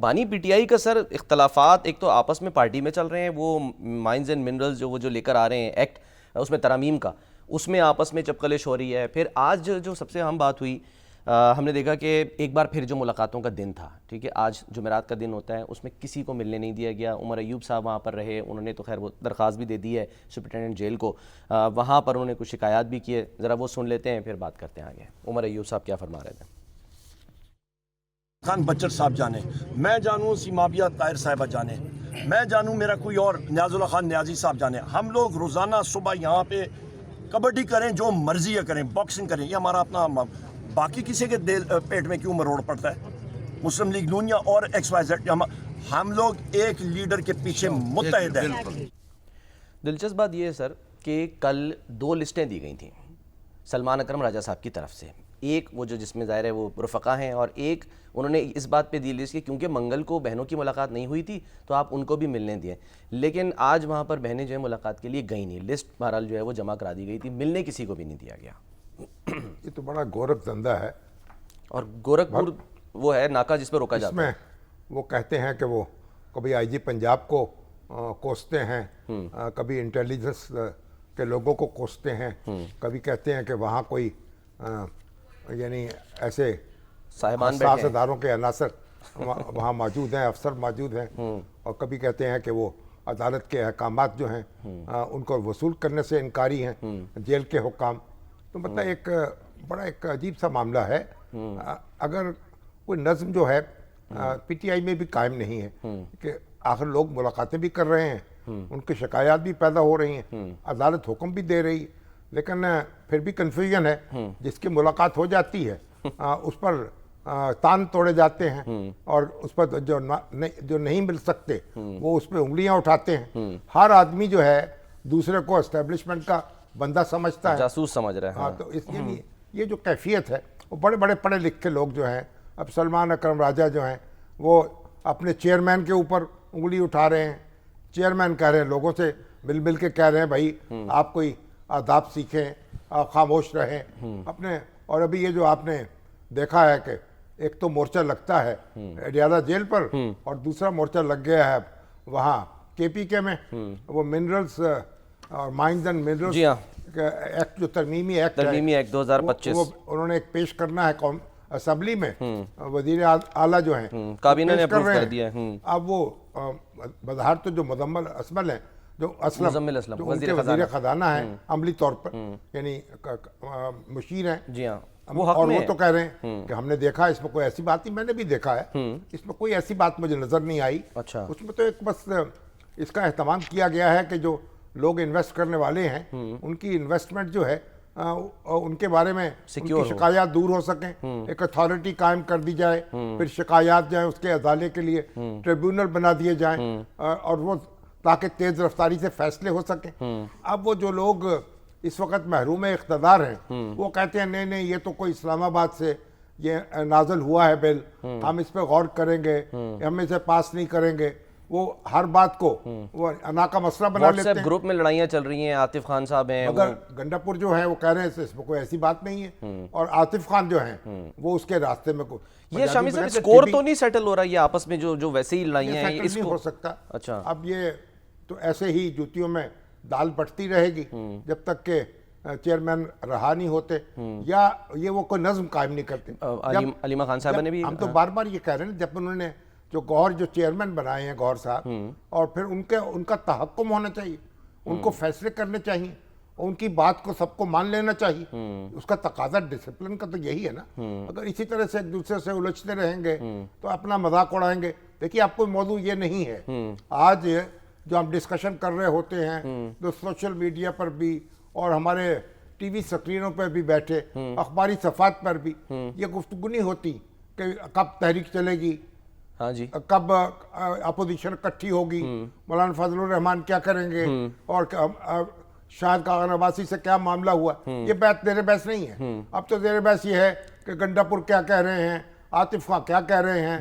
بانی P T I کا سر اختلافات ایک تو آپس میں پارٹی میں چل رہے ہیں، وہ مائنز اینڈ منرلز جو لے کر آ رہے ہیں ایکٹ، اس میں ترامیم کا، اس میں آپس میں چپکلش ہو رہی ہے۔ پھر آج جو سب سے اہم بات ہوئی، ہم نے دیکھا کہ ایک بار پھر جو ملاقاتوں کا دن تھا، ٹھیک ہے، آج جمعرات کا دن ہوتا ہے، اس میں کسی کو ملنے نہیں دیا گیا۔ عمر ایوب صاحب وہاں پر رہے، انہوں نے تو خیر وہ درخواست بھی دے دی ہے سپرنٹینڈنٹ جیل کو، وہاں پر انہوں نے کچھ شکایات بھی کیے، ذرا وہ سن لیتے ہیں پھر بات کرتے ہیں آگے۔ عمر ایوب صاحب کیا فرما رہے تھے؟ خان بچر صاحب جانے، میں جانوں سیمابیہ طاہر صاحبہ جانے، میں جانوں میرا کوئی اور نیاز اللہ خان نیازی صاحب جانے، ہم لوگ روزانہ صبح یہاں پہ کبڈی کریں، جو مرضی ہے کریں، باکسنگ کریں، یہ ہمارا اپنا، باقی کسی کے پیٹ میں کیوں مروڑ پڑتا ہے؟ مسلم لیگ نونیا اور ایکس وائی زیڈ، ہم لوگ ایک لیڈر کے پیچھے متحد ہیں۔ دلچسپ بات یہ ہے سر کہ کل دو لسٹیں دی گئی تھیں سلمان اکرم راجہ صاحب کی طرف سے، ایک وہ جو جس میں ظاہر ہے وہ رفقا ہیں، اور ایک انہوں نے اس بات پہ دی لسٹ کی کیونکہ منگل کو بہنوں کی ملاقات نہیں ہوئی تھی تو آپ ان کو بھی ملنے دیں، لیکن آج وہاں پر بہنیں جو ہے ملاقات کے لیے گئی نہیں، لسٹ بہرحال جو ہے وہ جمع کرا دی گئی تھی، ملنے کسی کو بھی نہیں دیا گیا۔ یہ تو بڑا گورکھ دھندا ہے، اور گورکھپور وہ ہے ناکہ جس پہ روکا جاتا ہے۔ اس میں وہ کہتے ہیں کہ وہ کبھی آئی جی پنجاب کو کوستے ہیں، کبھی انٹیلیجنس کے لوگوں کو کوستے ہیں، کبھی کہتے ہیں کہ وہاں کوئی یعنی ایسے حساس اداروں کے عناصر وہاں موجود ہیں، افسر موجود ہیں، اور کبھی کہتے ہیں کہ وہ عدالت کے احکامات جو ہیں ان کو وصول کرنے سے انکاری ہیں، جیل کے حکام۔ تو مطلب ایک بڑا ایک عجیب سا معاملہ ہے۔ اگر کوئی نظم جو ہے پی ٹی آئی میں بھی قائم نہیں ہے کہ آخر لوگ ملاقاتیں بھی کر رہے ہیں، ان کی شکایات بھی پیدا ہو رہی ہیں، عدالت حکم بھی دے رہی ہے، لیکن پھر بھی کنفیوژن ہے۔ جس کی ملاقات ہو جاتی ہے اس پر تان توڑے جاتے ہیں، اور اس پر جو نہیں مل سکتے وہ اس پہ انگلیاں اٹھاتے ہیں۔ ہر آدمی جو ہے دوسرے کو اسٹیبلشمنٹ کا بندہ سمجھتا ہے، جاسوس سمجھ رہے ہیں۔ ہاں، تو اس کے لیے یہ جو کیفیت ہے، وہ بڑے بڑے پڑھے لکھے لوگ جو ہیں، اب سلمان اکرم راجہ جو ہیں وہ اپنے چیئرمین کے اوپر انگلی اٹھا رہے ہیں، چیئرمین کہہ رہے ہیں لوگوں سے مل مل کے کہہ رہے ہیں بھائی آپ کوئی آداب سیکھیں، آپ خاموش رہیں اپنے۔ اور ابھی یہ جو آپ نے دیکھا ہے کہ ایک تو مورچہ لگتا ہے اڈیالہ جیل پر، اور دوسرا مورچہ لگ گیا ہے وہاں کے پی کے میں، وہ منرلز اور مائنز اینڈ منرلز ایکٹ جو ترمیمی ایکٹ ہے 2025 وہ انہوں نے ایک پیش کرنا ہے اسمبلی میں، وزیر اعلیٰ جو ہیں کابینہ نے اپروو کر دیا ہے۔ اب وہ بظاہر تو جو مزمل اسمل ہیں، جو اسلم جو ان کے وزیر خزانہ ہیں عملی طور پر، یعنی مشیر ہیں، جی ہاں، اور وہ تو کہہ رہے ہیں کہ ہم نے دیکھا اس میں کوئی ایسی بات نہیں، میں نے بھی دیکھا ہے، اس میں کوئی ایسی بات مجھے نظر نہیں آئی۔ اس میں تو ایک بس اس کا اہتمام کیا گیا ہے کہ جو لوگ انویسٹ کرنے والے ہیں ان کی انویسٹمنٹ جو ہے ان کے بارے میں ان کی شکایات دور ہو سکیں، ایک اتھارٹی قائم کر دی جائے، پھر شکایات جو ہیں اس کے ازالے کے لیے ٹریبیونل بنا دیے جائیں، اور وہ تاکہ تیز رفتاری سے فیصلے ہو سکیں۔ اب وہ جو لوگ اس وقت محروم اقتدار ہیں وہ کہتے ہیں نہیں یہ تو کوئی اسلام آباد سے یہ نازل ہوا ہے بل، ہم اس پہ غور کریں گے، ہم اسے پاس نہیں کریں گے۔ وہ ہر بات کو وہ انا کا مسئلہ بنا لیتے ہیں۔ گروپ میں لڑائیاں چل رہی ہیں، عاطف خان صاحب ہیں، مگر گنڈا پور جو ہے وہ کہہ رہے ہیں اس میں کوئی ایسی بات نہیں ہے، اور عاطف خان جو ہیں وہ اس کے راستے میں یہ شامی صاحب سکور تو نہیں سیٹل ہو رہا یہ آپس میں جو ویسے ہی لڑائیاں ہیں؟ اس نہیں ہو سکتا۔ اچھا، اب یہ تو ایسے ہی جوتیوں میں دال بٹتی رہے گی جب تک کہ چیئرمین رہا نہیں ہوتے، یا یہ وہ کوئی نظم قائم نہیں کرتے۔ علیمہ خان صاحبہ نے بھی، ہم تو بار بار یہ کہہ رہے ہیں جب انہوں نے جو گوہر جو چیئرمین بنائے ہیں گوہر صاحب، اور پھر ان کا تحکم ہونا چاہیے، ان کو فیصلے کرنے چاہیے، اور ان کی بات کو سب کو مان لینا چاہیے۔ اس کا تقاضا ڈسپلن کا تو یہی ہے نا۔ اگر اسی طرح سے ایک دوسرے سے الجھتے رہیں گے تو اپنا مذاق اڑائیں گے۔ دیکھیے اب کوئی موضوع یہ نہیں ہے، آج جو ہم ڈسکشن کر رہے ہوتے ہیں جو سوشل میڈیا پر بھی اور ہمارے ٹی وی سکرینوں پر بھی بیٹھے، اخباری صفحات پر بھی یہ گفتگو نہیں ہوتی کہ کب تحریک چلے گی، ہاں جی، کب اپوزیشن اکٹھی ہوگی، مولانا فضل الرحمان کیا کریں گے، اور شاہد کاغذ عباسی سے کیا معاملہ ہوا۔ یہ بات زیر بحث نہیں ہے۔ اب تو زیر بحث یہ ہے کہ گنڈا پور کیا کہہ رہے ہیں، عاطف خان کیا کہہ رہے ہیں،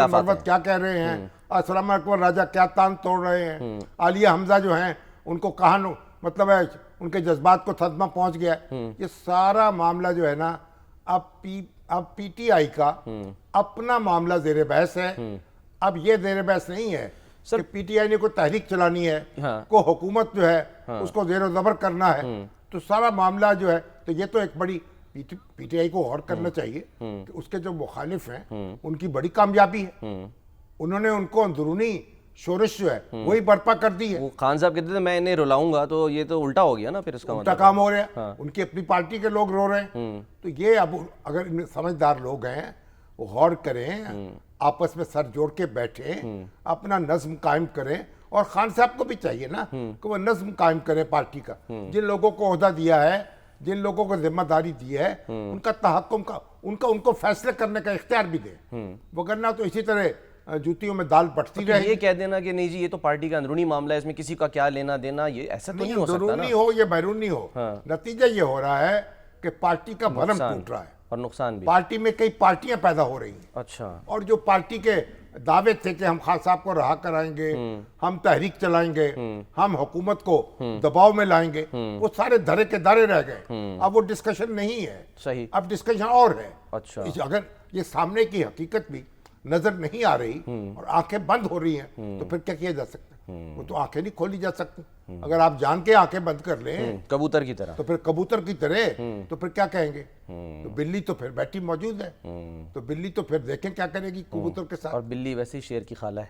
مروت کیا کہہ رہے ہیں، سلمان اکرم راجہ کیا تان توڑ رہے ہیں، عالیہ حمزہ جو ہیں ان کو کہاں مطلب ہے ان کے جذبات کو صدمہ پہنچ گیا۔ یہ سارا معاملہ جو ہے نا اب پی ٹی آئی کا اپنا معاملہ زیر بحث ہے۔ اب یہ زیر بحث نہیں ہے کہ پی ٹی آئی نے کوئی تحریک چلانی ہے، کو حکومت جو ہے اس کو زیر و زبر کرنا ہے، تو سارا معاملہ جو ہے، تو یہ تو ایک بڑی پی ٹی آئی کو اور کرنا چاہیے کہ اس کے جو مخالف ہیں ان کی بڑی کامیابی ہے، انہوں نے ان کو اندرونی شورش جو ہے وہی برپا کر دی ہے. وہ خان صاحب کہتے تھے میں انہیں رلاؤں گا، تو یہ تو الٹا ہو گیا نا پھر اس کا الٹا مطلب. کام ہو رہا ہے، ان کی اپنی پارٹی کے لوگ رو رہے ہیں. تو یہ اب اگر سمجھدار لوگ ہیں وہ غور کریں، آپس میں سر جوڑ کے بیٹھیں، اپنا نظم قائم کریں. اور خان صاحب کو بھی چاہیے نا کہ وہ نظم قائم کریں پارٹی کا. جن لوگوں کو عہدہ دیا ہے، جن لوگوں کو ذمہ داری دی ہے، ان کا تحکم کا ان کو فیصلے کرنے کا اختیار بھی دیں. وگرنہ تو اسی طرح جوتیوں میں دال بٹتی رہے. یہ کہہ دینا کہ نہیں جی یہ تو پارٹی کا اندرونی معاملہ ہے، اس میں کسی کا کیا لینا دینا، یہ ایسا تو نہیں ہو سکتا نا. اندرونی ہو یا بیرونی ہو، نتیجہ یہ ہو رہا ہے کہ پارٹی کا بھرم ٹوٹ رہا ہے اور نقصان بھی. پارٹی میں کئی پارٹیاں پیدا ہو رہی ہیں. اچھا. اور جو پارٹی کے دعوے تھے کہ ہم خان صاحب کو رہا کرائیں گے، ہم تحریک چلائیں گے، ہم حکومت کو دباؤ میں لائیں گے، وہ سارے دھرے کے دھرے رہ گئے. اب وہ ڈسکشن نہیں ہے، صحیح. اب ڈسکشن اور ہے. اچھا. اگر یہ سامنے کی حقیقت بھی نظر نہیں آ رہی اور آنکھیں بند ہو رہی ہیں تو پھر کیا کیا جا سکتا ہے؟ وہ تو آنکھیں نہیں کھولی جا سکتی. اگر آپ جان کے آنکھیں بند کر لیں کبوتر کی طرح، تو پھر کبوتر کی طرح تو پھر کیا کہیں گے؟ تو بلی تو پھر بیٹھی موجود ہے، تو بلی تو پھر دیکھیں کیا کرے گی کبوتر کے ساتھ. اور بلی ویسے ہی شیر کی خالہ ہے.